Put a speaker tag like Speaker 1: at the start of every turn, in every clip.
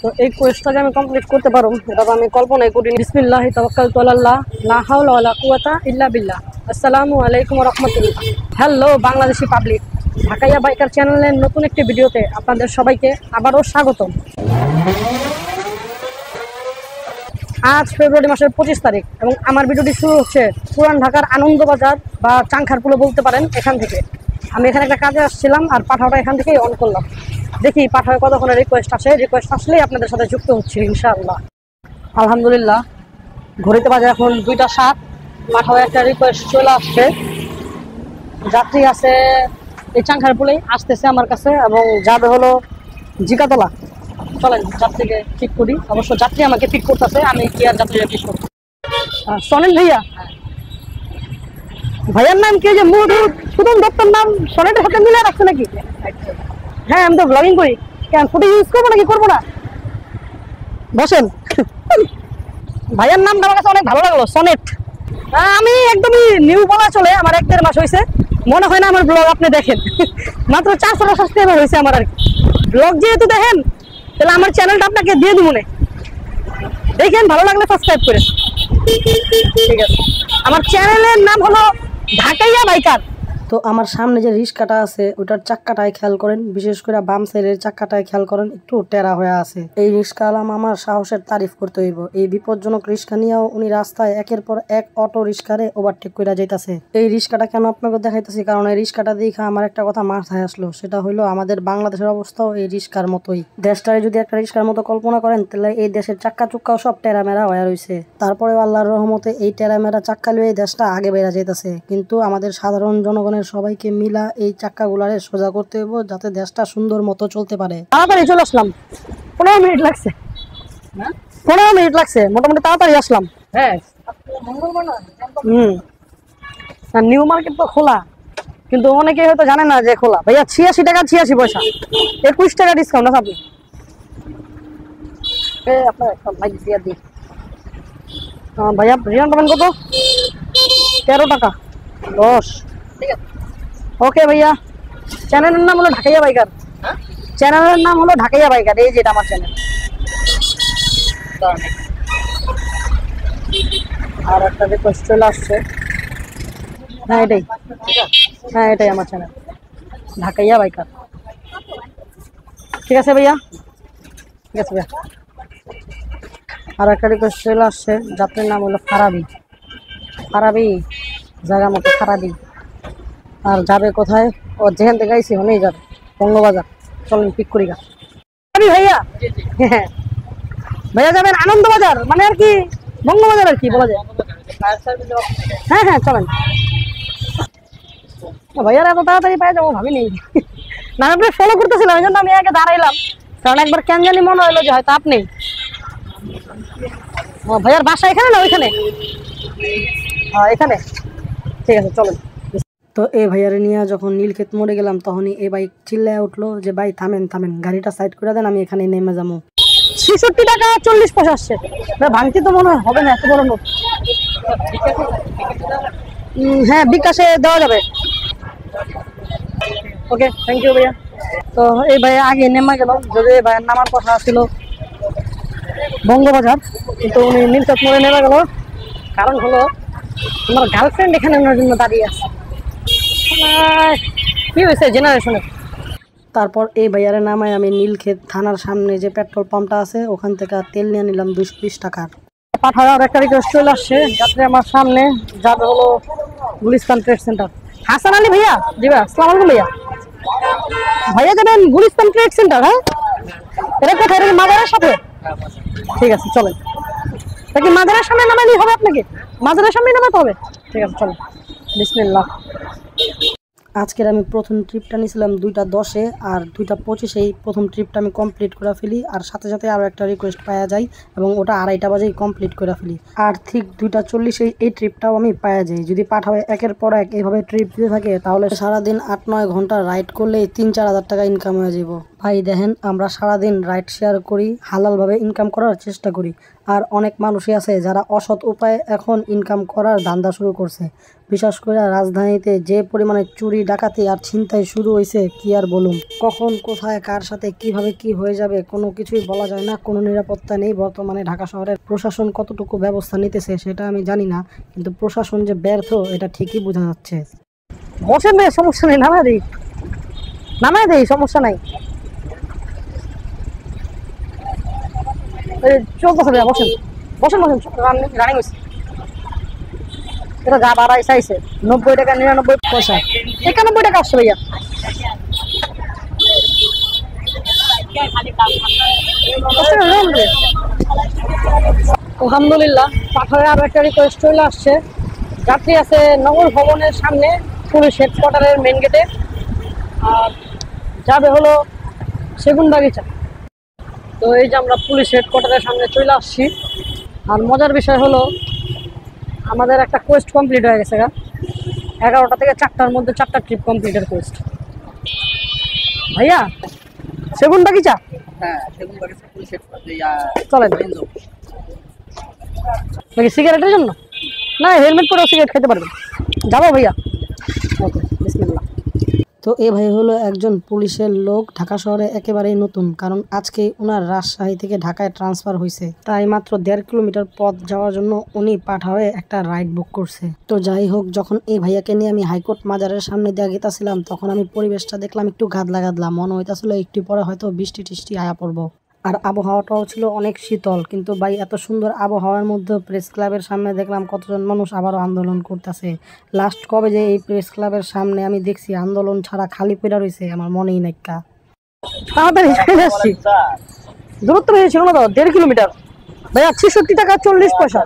Speaker 1: তো এই কোয়েস্টটাকে আমি কমপ্লিট করতে পারবো এটা আমি কল্পনাই করিনি। বিসমিল্লাহি তাওয়াক্কালতু আলাল্লাহ, লা হাওলা ওয়ালা কুওয়াতা ইল্লা বিল্লাহ। আসসালামু আলাইকুম ওয়া রাহমাতুল্লাহ। হ্যালো বাংলাদেশি পাবলিক, ঢাকাইয়া বাইকার চ্যানেলের নতুন একটি ভিডিওতে আপনাদের সবাইকে আবারও স্বাগতম। আজ ফেব্রুয়ারি মাসের 25 তারিখ এবং আমার ভিডিওটি শুরু হচ্ছে পুরান ঢাকার আনন্দবাজার বা চাংখারপুলে বলতে পারেন, এখান থেকে। আমি এখানে একটা কাজে আসছিলাম আর পাঠাওটা এখান থেকেই অন করলাম। দেখি পাঠাও কতক্ষণে রিকোয়েস্ট আসে। রিকোয়েস্ট আসলেই আপনাদের সাথে যুক্ত হচ্ছি ইনশাআল্লাহ। আলহামদুলিল্লাহ, ঘড়িতে বাজে এখন 2টা 7। পাঠাও একটা রিকোয়েস্ট চলে আসছে। যাত্রী আছে এই চাংখারপুলেই, আসতেছে আমার কাছে এবং যাবে হলো জিকাতলা। চলেন যাত্রীকে পিক করি। অবশ্য যাত্রী আমাকে পিক করতেছে, আমি কি আর যাত্রীকে পিক করবো। সনেন ভাইয়া, ভাইয়ার নাম কি? যে সুদম দত্তর নাম সনেটের সাথে মিলে রাখছে নাকি? হ্যাঁ, আমি তো ব্লগিং করি। কেন ফটো ইউজ করবো নাকি করবো না? বসেন। ভাইয়ার নামটা আমার কাছে অনেক ভালো লাগলো, সনেট। আমি একদমই নিউ বলা চলে, আমার 1-1.5 মাস হয়েছে। মনে হয় না আমার ব্লগ আপনি দেখেন। মাত্র 400 সাবস্ক্রাইবার হয়েছে আমার আর কি। ব্লগ যেহেতু দেখেন তাহলে আমার চ্যানেলটা আপনাকে দিয়ে দিব মনে। দেখেন, ভালো লাগলে সাবস্ক্রাইব করে। ঠিক আছে, আমার চ্যানেলের নাম হলো ঢাকাইয়া বাইকার। তো আমার সামনে যে রিস্কাটা আছে ওটার চাক্কাটায় খেয়াল করেন, বিশেষ করে বাম সাইডের চাক্কাটায় খেয়াল করেন, একটু টেরা হয়ে আছে। এই রিস্কাওয়ালা আমার সাহসের তারিফ করতে হইব। এই বিপজ্জনক রিস্কা নিয়েও উনি রাস্তায় একের পর এক অটো রিস্কারে ওভারটেক করে যাইতেছে। এই রিস্কাটা কেন আপনাকে দেখাইতেছি, কারণ এই রিস্কাটা দেখে আমার একটা কথা মাথায় আসলো। সেটা হইলো আমাদের বাংলাদেশের অবস্থাও এই রিস্কার মতোই। দেশটারে যদি একটা রিস্কার মতো কল্পনা করেন তাহলে এই দেশের চাক্কা চুক্কাও সব টেরামেরা হয়ে রয়েছে। তারপরেও আল্লাহর রহমতে এই টেরামেরা চাক্কা লিয়ে এই দেশটা আগে বেড়া যাইতেছে। কিন্তু আমাদের সাধারণ জনগণের সবাইকে মিলা এই চাক্কা গুলারে সোজা করতে হইব যাতে দেশটা সুন্দর মতো চলতে পারে। তাড়াতাড়ি চলে আসলাম, 15 মিনিট লাগছে। 15 মিনিট লাগছে, মোটামুটি তাড়াতাড়ি আসলাম। হ্যাঁ, নিউ মার্কেট তো খোলা, কিন্তু অনেকে হয়তো জানে না যে খোলা। ভাইয়া 86 টাকা 86 পয়সা, 21 টাকা ডিসকাউন্ট আছে আপনি। আপনার একটা বাইক দিয়ে দিই। ভাইয়া রিটার্ন পাবেন কত? 13 টাকা 10। ঠিক আছে, ওকে ভাইয়া। চ্যানেলের নাম হলো ঢাকাইয়া বাইকার। চ্যানেলের নাম হলো ঢাকাইয়া বাইকার, এই যেটা আমার চ্যানেল। আর একটা রিকোয়েস্ট চলে আসছে। হ্যাঁ এটাই, হ্যাঁ এটাই আমার চ্যানেল, ঢাকাইয়া বাইকার। ঠিক আছে ভাইয়া, ঠিক আছে ভাইয়া। আর একটা রিকোয়েস্ট চলে আসছে। যাত্রীর নাম হলো ফারাবি। ফারাবি জায়গা মতো ফারাবি। আর যাবে কোথায়? ও যেখান থেকে আইসি ওখানেই যাবে, বঙ্গবাজার। চলেন পিক করি গা। ভাইয়া, হ্যাঁ ভাইয়া যাবেন আনন্দবাজার, মানে আর কি বঙ্গবাজার আর কি বলা যায়। হ্যাঁ হ্যাঁ চলেন। ভাইয়ার এত তাড়াতাড়ি পাই যাবো ভাবিনি। না, আমি ফলো করতেছিলাম, এই জন্য আমি আগে দাঁড়াইলাম। কারণ একবার কেন জানি মনে হলো যে হয়তো আপনি। ভাইয়ার বাসা এখানে না ওইখানে? হ্যাঁ এখানে। ঠিক আছে চলেন। তো এই ভাইয়ারে নিয়ে যখন নীলক্ষেত মোড়ে গেলাম তখনই এই বাইক চিল্লায় উঠলো যে ভাই থামেন থামেন, গাড়িটা সাইড করে দেন, আমি এখানে নেমে যাবো। 66 টাকা 40 পয়সা আসছে। ভাঙতি তো মনে হবে না, এত বড় নোট। হ্যাঁ বিকাশে দেওয়া যাবে। ওকে, থ্যাংক ইউ ভাইয়া। তো এই ভাইয়া আগে নেমে গেল, যদি ভাইয়ের নামার কথা ছিল বঙ্গবাজার, কিন্তু উনি নীলক্ষেত মোড়ে নেমে গেল। কারণ হলো আমার গার্লফ্রেন্ড এখানে ওনার জন্য দাঁড়িয়ে আছে। কি হয়েছে জেনারেশনে। তারপর এই ভাইয়ারে নামায় আমি নীলক্ষেত থানার সামনে যে পেট্রোল পাম্পটা আছে ওখান থেকে তেল নিয়ে নিলাম 220 টাকার। পাঠাওয়ার একটা রিকোয়েস্ট চলে আসছে। যাত্রী আমার সামনে যাবে হলো গুলিস্তান ট্রেড সেন্টার। হাসান আলী ভাইয়া, জি ভাই আসসালামু আলাইকুম ভাইয়া। ভাইয়া যাবেন গুলিস্তান ট্রেড সেন্টার? হ্যাঁ, এটা কোথায়? এটা কি মাজারের সাথে? ঠিক আছে চলেন। এটা কি মাজারের সামনে নামাইলেই হবে? আপনাকে মাজারের সামনে নামাতে হবে? ঠিক আছে চলেন, বিসমিল্লাহ। আজকের আমি প্রথম ট্রিপটা নিয়েছিলাম 2টা 10-এ আর 2টা 25-এই প্রথম ট্রিপটা আমি কমপ্লিট করে ফেলি। আর সাথে সাথে আরও একটা রিকোয়েস্ট পাওয়া যায় এবং ওটা 2:30 বাজেই কমপ্লিট করে ফেলি। আর ঠিক 2টা 40-এই এই ট্রিপটাও আমি পাওয়া যাই। যদি পাঠাবে একের পর এক এইভাবে ট্রিপ দিতে থাকে তাহলে সারাদিন 8-9 ঘন্টা রাইড করলেই 3-4 হাজার টাকা ইনকাম হয়ে যাব। ভাই দেখেন, আমরা সারাদিন রাইড শেয়ার করি, হালালভাবে ইনকাম করার চেষ্টা করি। আর অনেক মানুষই আছে যারা অসৎ উপায়ে এখন ইনকাম করার ধান্দা শুরু করছে। বিশেষ করে রাজধানীতে যে পরিমাণে চুরি ডাকাতি আর ছিনতাই শুরু হয়েছে, কি আর বলুন। কখন কোথায় কার সাথে কিভাবে কি হয়ে যাবে কোনো কিছুই বলা যায় না, কোনো নিরাপত্তা নেই। বর্তমানে ঢাকা শহরের প্রশাসন কতটুকু ব্যবস্থা নিতেছে সেটা আমি জানি না, কিন্তু প্রশাসন যে ব্যর্থ এটা ঠিকই বোঝা যাচ্ছে। বসেন ভাই, সমস্যা নেই, নামায় দেই, সমস্যা নাই। চলতেছে ভাইয়া, বসেন বসেন বসেন, রানিং হয়েছে। এটা যা ভাড়া চাইছে 90 টাকা 99 পয়সা, 91 টাকা আসছে ভাইয়া। আলহামদুলিল্লাহ, পাঠারে আরো একটা রিকোয়েস্ট চলে আসছে। যাত্রী আছে নগর ভবনের সামনে পুলিশ হেডকোয়ার্টারের মেন গেটে, আর যাবে হলো সেগুন বাগিচা। তো এই যে আমরা পুলিশ হেডকোয়ার্টারের সামনে চলে আসছি। আর মজার বিষয় হলো আমাদের একটা কোয়েস্ট কমপ্লিট হয়ে গেছে। 11টা থেকে 4টার মধ্যে 4টা ট্রিপ কমপ্লিটের কোয়েস্ট। ভাইয়া সেগুন বাগিচা,
Speaker 2: হ্যাঁ সেগুন বাগিচা পুলিশ
Speaker 1: চলেন নাকি সিগারেটের জন্য? না, হেলমেট পরেও সিগারেট খেতে পারবেন। যাবো ভাইয়া, ওকে বিসমিল্লাহ। তো এই ভাই হলো একজন পুলিশের লোক, ঢাকা শহরে একেবারেই নতুন, কারণ আজকে ওনার রাজশাহী থেকে ঢাকায় ট্রান্সফার হয়েছে। তাই মাত্র 1.5 কিলোমিটার পথ যাওয়ার জন্য উনি পাঠাওয়ে একটা রাইড বুক করছে। তো যাই হোক, যখন এই ভাইয়াকে নিয়ে আমি হাইকোর্ট মাজারের সামনে দিয়ে গেতাছিলাম তখন আমি পরিবেশটা দেখলাম একটু গাদলা মনে হইতাছিল একটু পরে হয়তো বৃষ্টি টিষ্টি আয়া পড়বো। আর আবহাওয়াটাও ছিল অনেক শীতল, কিন্তু ভাই এত সুন্দর আবহাওয়ার মধ্যে প্রেস ক্লাবের সামনে দেখলাম কতজন মানুষ আবারও আন্দোলন করতেছে। লাস্ট কবে যে এই প্রেস ক্লাবের সামনে আমি দেখছি আন্দোলন ছাড়া খালি পড়ে রয়েছে, আমার মনেই নাই। তাড়াতাড়ি চলে আসছি, দূরত্ব বেশি ছিল না তো, 1.5 কিলোমিটার ভাইয়া। 66 টাকা 40 পয়সা।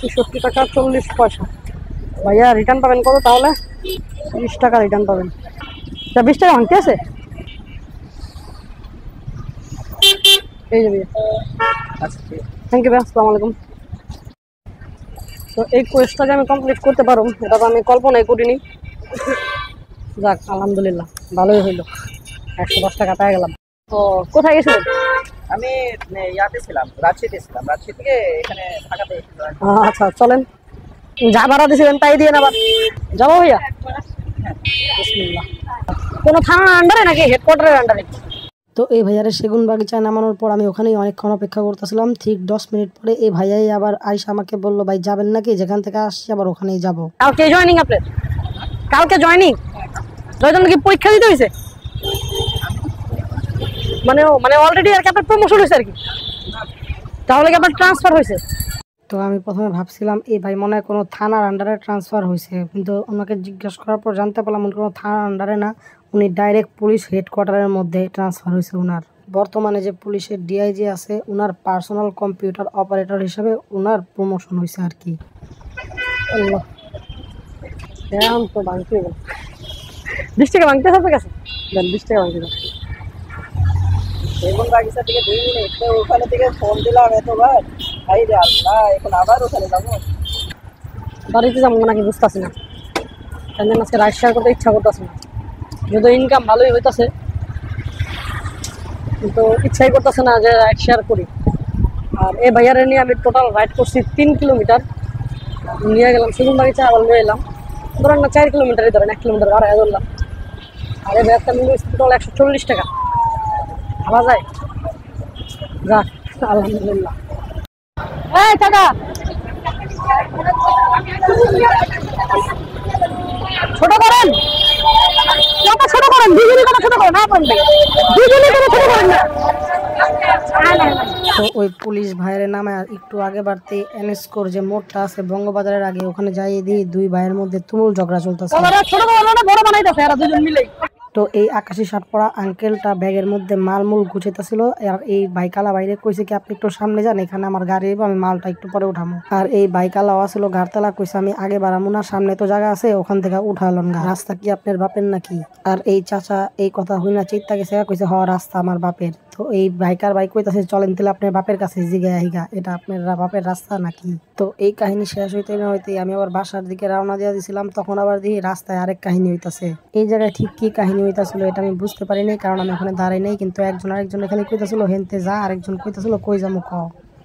Speaker 1: 66 টাকা 40 পয়সা ভাইয়া। রিটার্ন পাবেন কত তাহলে? 20 টাকা রিটার্ন পাবেন। 20 টাকা ভাঙতে আছে এই যে ভাইয়া। থ্যাংক ইউ ভাই, আসসালামু আলাইকুম। তো এই কোয়েস্টটা যে আমি কমপ্লিট করতে পারবো এটা তো আমি কল্পনাই করিনি। যাক আলহামদুলিল্লাহ, ভালোই হইলো, 110 টাকা পেয়ে গেলাম। তো কোথায় গেছিলেন?
Speaker 2: আমি ইয়াতে ছিলাম, রাজশাহীতে ছিলাম, রাজশাহী থেকে এখানে ঢাকাতে এসেছিলাম।
Speaker 1: আচ্ছা চলেন, যা ভাড়া দিয়েছিলেন তাই দিয়ে আবার যাবো ভাইয়া। বিসমিল্লাহ। কোনো থানার আন্ডারে নাকি হেডকোয়ার্টারের আন্ডারে? তো এই ভাইয়ারে সেগুন বাগিচায় নামানোর পর আমি ওখানেই অনেকক্ষণ অপেক্ষা করতেছিলাম। ঠিক 10 মিনিট পরে এই ভাইয়াই আবার আইসা আমাকে বললো, ভাই যাবেন নাকি? যেখান থেকে আসছি আবার ওখানেই যাবো। কালকে জয়েনিং আপনার? কালকে জয়েনিং? জয়জন কি পরীক্ষা দিতে হয়েছে? মানে অলরেডি আর কি আপনার প্রমোশন হয়েছে আর কি, তাহলে কি আপনার ট্রান্সফার হয়েছে? তো আমি প্রথমে ভাবছিলাম এই ভাই মনে হয় কোনো থানার আন্ডারে ট্রান্সফার হয়েছে, কিন্তু ওনাকে জিজ্ঞাসা করার পর জানতে পারলাম উনি কোনো থানার আন্ডারে না, উনি ডাইরেক্ট পুলিশ হেডকোয়ার্টারের মধ্যে ট্রান্সফার হয়েছে ওনার। বর্তমানে যে পুলিশের ডিআইজি আছে ওনার পার্সোনাল কম্পিউটার অপারেটর হিসেবে ওনার প্রমোশন হয়েছে আর কি। এখন তো ভাঙতে 20 টাকা ভাঙতে হবে কাছে, 20 টাকা ভাঙতে হবে।
Speaker 2: সেগুন বাগিচা থেকে 2 মিনিট, তো ওখানে থেকে ফোন দিলাম এতবার, ভাই রে আল্লাহ, এখন আবার ওখানে যাবো।
Speaker 1: বাড়িতে যাবো নাকি বুঝতেছি না, কেন আজকে রাইড শেয়ার করতে ইচ্ছা করতেছে না। যদিও ইনকাম ভালোই হইতেছে কিন্তু ইচ্ছাই করতেছে না যে রাইড শেয়ার করি। আর এই ভাইয়ারে নিয়ে আমি টোটাল রাইড করছি 3 কিলোমিটার, নিয়ে গেলাম সেগুন বাগিচা, আবার নিয়ে এলাম ধরেন না 4 কিলোমিটারই ধরেন, 1 কিলোমিটার ভাড়া ধরলাম। আর এই ভাইয়ারটা মূল্য টোটাল 140 টাকা। ভাবা যায়? যাক আলহামদুলিল্লাহ। এই টাকা ছোট করেন, কত ছোট করেন, দুজনই কত ছোট করেন, না পারবেন দুজনই কত ছোট করেন না। তো ওই পুলিশ ভাইয়ের নামে একটু আগে বাড়তে এনএসকোর যে মোড়টা আছে বঙ্গবাজারের আগে, ওখানে যাই দিই দুই ভাইয়ের মধ্যে তুমুল ঝগড়া চলতেছে। বড় বানাইতেছে এরা দুজন মিলে। তো এই আকাশি শার্ট পরা আঙ্কেলটা ব্যাগের মধ্যে মালমূল গুছাইতেছিল, আর এই বাইকালা বাইরে কইছে কি আপনি একটু সামনে যান, এখানে আমার গাড়ি আমি মালটা একটু পরে উঠামো। আর এই বাইকালা আসলো ঘাটতলা, কইছে আমি আগে বাড়ামো না, সামনে তো জায়গা আছে ওখান থেকে উঠালন, রাস্তা কি আপনার বাপের নাকি? আর এই চাচা এই কথা হই না চিন্তা গেছে, কইছে হ রাস্তা আমার বাপের। তো এই বাইকার বাইক কইতাছে চলেন তাহলে আপনার বাপের কাছে জিগায় আইগা, এটা আপনার বাপের রাস্তা নাকি? তো এই কাহিনী শেষ হইতে না হইতেই আমি আবার বাসার দিকে রওনা দিয়ে দিছিলাম, তখন আবার দেখি রাস্তায় আরেক কাহিনী হইতাছে। এই জায়গায় ঠিক কি কাহিনী হইতাছিল এটা আমি বুঝতে পারি নাই, কারণ আমি ওখানে দাঁড়াই নাই, কিন্তু একজন আরেকজন খালি কইতাছিল হেনতে যা, আরেকজন কইতাছিল কই যামু ক।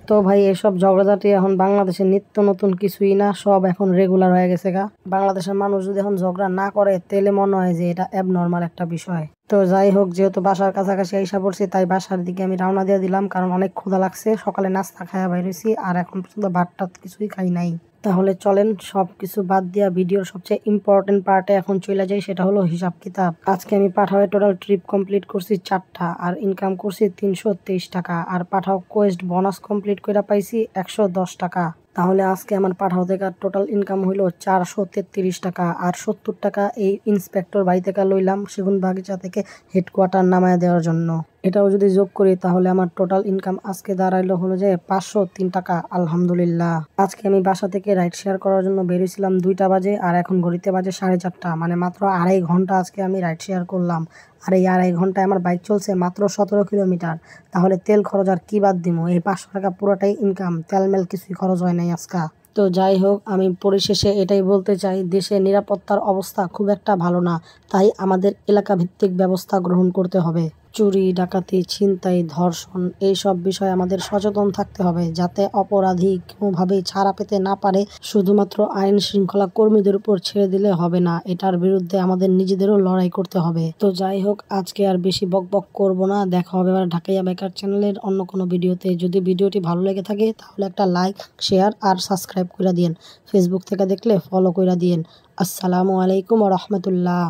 Speaker 1: তো ভাই এসব ঝগড়াঝাটি এখন বাংলাদেশের নিত্য নতুন কিছুই না, সব এখন রেগুলার হয়ে গেছে গা। বাংলাদেশের মানুষ যদি এখন ঝগড়া না করে তাহলে মনে হয় যে এটা অ্যাবনর্মাল একটা বিষয়। তো যাই হোক, যেহেতু বাসার কাছাকাছি আইসা পড়ছি তাই বাসার দিকে আমি রওনা দিয়ে দিলাম, কারণ অনেক ক্ষুধা লাগছে। সকালে নাস্তা খাইয়া বাইরেছি আর এখন পর্যন্ত ভাত টাত কিছুই খাই নাই। তাহলে চলেন সব কিছু বাদ দিয়া ভিডিওর সবচেয়ে ইম্পর্টেন্ট পার্টে এখন চলে যাই, সেটা হলো হিসাব কিতাব। আজকে আমি পাঠাওয়ে টোটাল ট্রিপ কমপ্লিট করছি 4টা, আর ইনকাম করছি 323 টাকা, আর পাঠাও কোয়েস্ট বোনাস কমপ্লিট করে পাইছি 110 টাকা। তাহলে আজকে আমার পাঠাও থেকে টোটাল ইনকাম হইলো 433 টাকা, আর 70 টাকা এই ইন্সপেক্টর বাড়ি থেকে লইলাম সেগুন বাগিচা থেকে হেডকোয়ার্টার নামায় দেওয়ার জন্য। এটাও যদি যোগ করি তাহলে আমার টোটাল ইনকাম আজকে দাঁড়াইলো হলো যে 503 টাকা। আলহামদুলিল্লাহ। আজকে আমি বাসা থেকে রাইড শেয়ার করার জন্য বেরিয়েছিলাম 2টা বাজে, আর এখন ঘড়িতে বাজে 4:30, মানে মাত্র 2.5 ঘন্টা আজকে আমি রাইড শেয়ার করলাম। আর এই 2.5 ঘন্টায় আমার বাইক চলছে মাত্র 17 কিলোমিটার। তাহলে তেল খরচ আর কি বাদ দিব, এই 500 টাকা পুরোটাই ইনকাম, তেলমেল কিছুই খরচ হয় নাই আজকা। তো যাই হোক, আমি পরিশেষে এটাই বলতে চাই, দেশে নিরাপত্তার অবস্থা খুব একটা ভালো না, তাই আমাদের এলাকা ভিত্তিক ব্যবস্থা গ্রহণ করতে হবে। চুরি, ডাকাতি, ছিনতাই, ধর্ষণ এইসব বিষয়ে আমাদের সচেতন থাকতে হবে, যাতে অপরাধী কোনোভাবেই ছাড়া পেতে না পারে। শুধুমাত্র আইন শৃঙ্খলা কর্মীদের উপর ছেড়ে দিলে হবে না, এটার বিরুদ্ধে আমাদের নিজেদেরও লড়াই করতে হবে। তো যাই হোক, আজকে আর বেশি বকবক করব না, দেখা হবে এবার ঢাকাইয়া বাইকার চ্যানেলের অন্য কোনো ভিডিওতে। যদি ভিডিওটি ভালো লেগে থাকে তাহলে একটা লাইক, শেয়ার আর সাবস্ক্রাইব করে দিয়েন। ফেসবুক থেকে দেখলে ফলো করে দিয়েন। আসসালামু আলাইকুম ওয়া রাহমাতুল্লাহ।